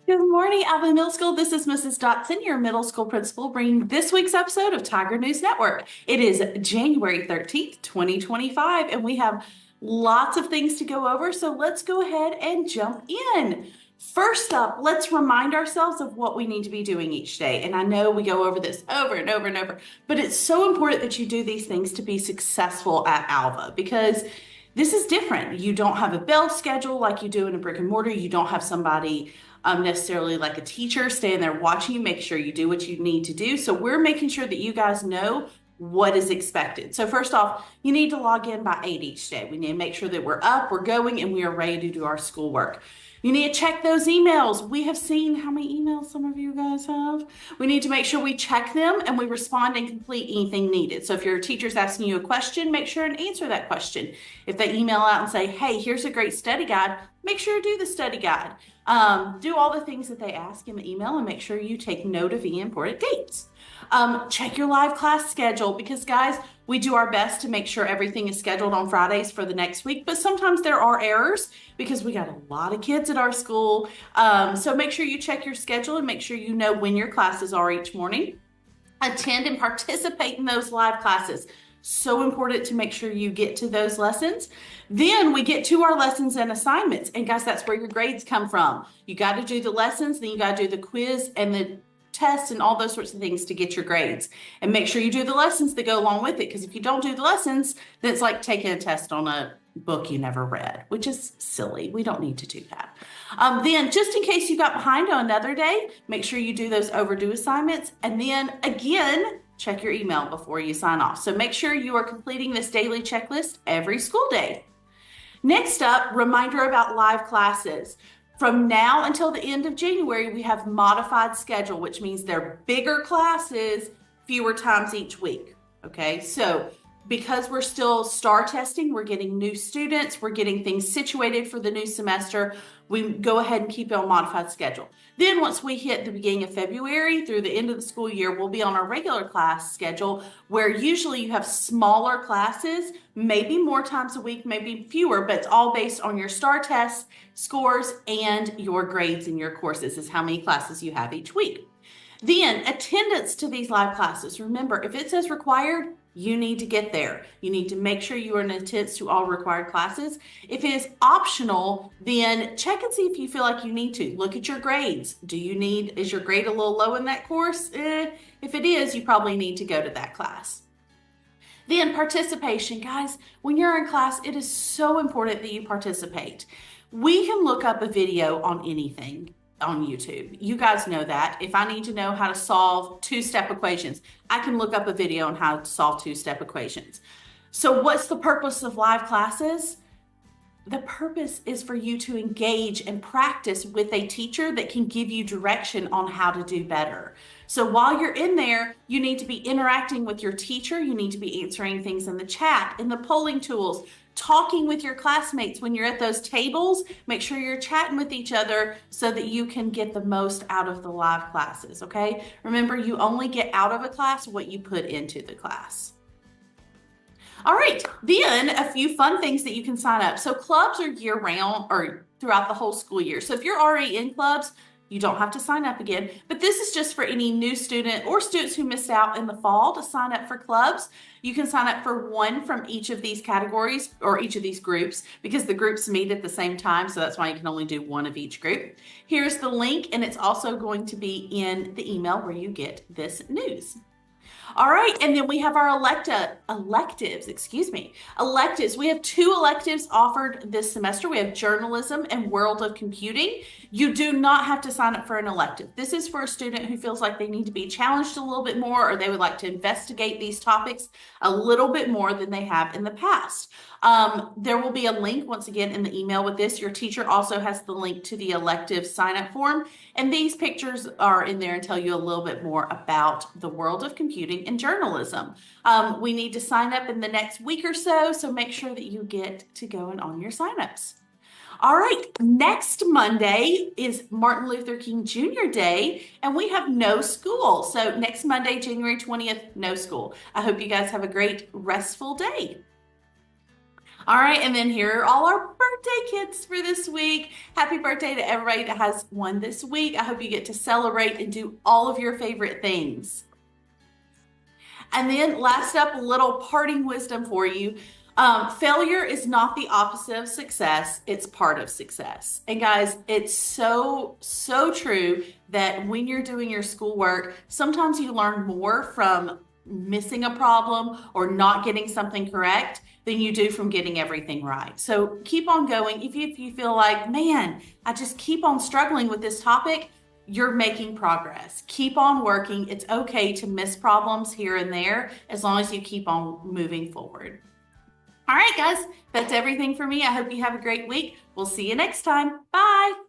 Good morning, Alvin Middle School. This is Mrs. Dotson, your middle school principal, bringing this week's episode of Tiger News Network. It is January 13th, 2025, and we have lots of things to go over, so let's go ahead and jump in. First up, let's remind ourselves of what we need to be doing each day. And I know we go over this over and over and over, but it's so important that you do these things to be successful at Alva because this is different. You don't have a bell schedule like you do in a brick and mortar. You don't have somebody necessarily like a teacher staying there watching you, make sure you do what you need to do. So we're making sure that you guys know what is expected. So first off, you need to log in by 8 each day. We need to make sure that we're up, we're going, and we are ready to do our schoolwork. You need to check those emails. We have seen how many emails some of you guys have. We need to make sure we check them and we respond and complete anything needed. So if your teacher's asking you a question, make sure and answer that question. If they email out and say, hey, here's a great study guide, make sure to do the study guide. Do all the things that they ask in the email and make sure you take note of the important dates. Check your live class schedule because, guys, we do our best to make sure everything is scheduled on Fridays for the next week, but sometimes there are errors because we got a lot of kids at our school. So make sure you check your schedule and make sure you know when your classes are each morning. Attend and participate in those live classes. So important to make sure you get to those lessons. Then we get to our lessons and assignments. And guys, that's where your grades come from. You got to do the lessons, then you got to do the quiz and the tests and all those sorts of things to get your grades. And make sure you do the lessons that go along with it. Because if you don't do the lessons, then it's like taking a test on a book you never read, which is silly. We don't need to do that. Then just in case you got behind on another day, make sure you do those overdue assignments. And then again, check your email before you sign off. So make sure you are completing this daily checklist every school day. Next up, reminder about live classes. From now until the end of January, we have modified schedule, which means they're bigger classes, fewer times each week. Okay, so because we're still STAR testing, we're getting new students, we're getting things situated for the new semester, we go ahead and keep it on modified schedule. Then once we hit the beginning of February through the end of the school year, we'll be on our regular class schedule where usually you have smaller classes, maybe more times a week, maybe fewer, but it's all based on your STAR test scores and your grades in your courses is how many classes you have each week. Then attendance to these live classes. Remember, if it says required, you need to get there. You need to make sure you are in attendance to all required classes. If it is optional, then check and see if you feel like you need to. Look at your grades. Is your grade a little low in that course? If it is, you probably need to go to that class. Then participation. Guys, when you're in class, it is so important that you participate. We can look up a video on anything on YouTube. You guys know that. If I need to know how to solve two-step equations, I can look up a video on how to solve two-step equations. So what's the purpose of live classes? The purpose is for you to engage and practice with a teacher that can give you direction on how to do better. So while you're in there, you need to be interacting with your teacher. You need to be answering things in the chat, in the polling tools, talking with your classmates when you're at those tables. Make sure you're chatting with each other so that you can get the most out of the live classes, okay? Remember, you only get out of a class what you put into the class. All right, then a few fun things that you can sign up. So clubs are year-round or throughout the whole school year. So if you're already in clubs, you don't have to sign up again, but this is just for any new student or students who missed out in the fall to sign up for clubs. You can sign up for one from each of these categories or each of these groups because the groups meet at the same time, so that's why you can only do one of each group. Here's the link, and it's also going to be in the email where you get this news. All right, and then we have our electives. We have 2 electives offered this semester. We have journalism and world of computing. You do not have to sign up for an elective. This is for a student who feels like they need to be challenged a little bit more or they would like to investigate these topics a little bit more than they have in the past. There will be a link once again in the email with this. Your teacher also has the link to the elective sign-up form, and these pictures are in there and tell you a little bit more about the world of computing and journalism. We need to sign up in the next week or so make sure that you get to going on your signups. All right, next Monday is Martin Luther King Jr. Day, and we have no school. So next Monday, January 20th, no school. I hope you guys have a great, restful day. All right, and then here are all our birthday kids for this week. Happy birthday to everybody that has one this week. I hope you get to celebrate and do all of your favorite things. And then last up, a little parting wisdom for you. Failure is not the opposite of success, it's part of success. And guys, it's so true that when you're doing your schoolwork, sometimes you learn more from missing a problem or not getting something correct than you do from getting everything right. So keep on going. If you feel like, man, I just keep on struggling with this topic, you're making progress. Keep on working. It's okay to miss problems here and there as long as you keep on moving forward. All right, guys, that's everything for me. I hope you have a great week. We'll see you next time. Bye.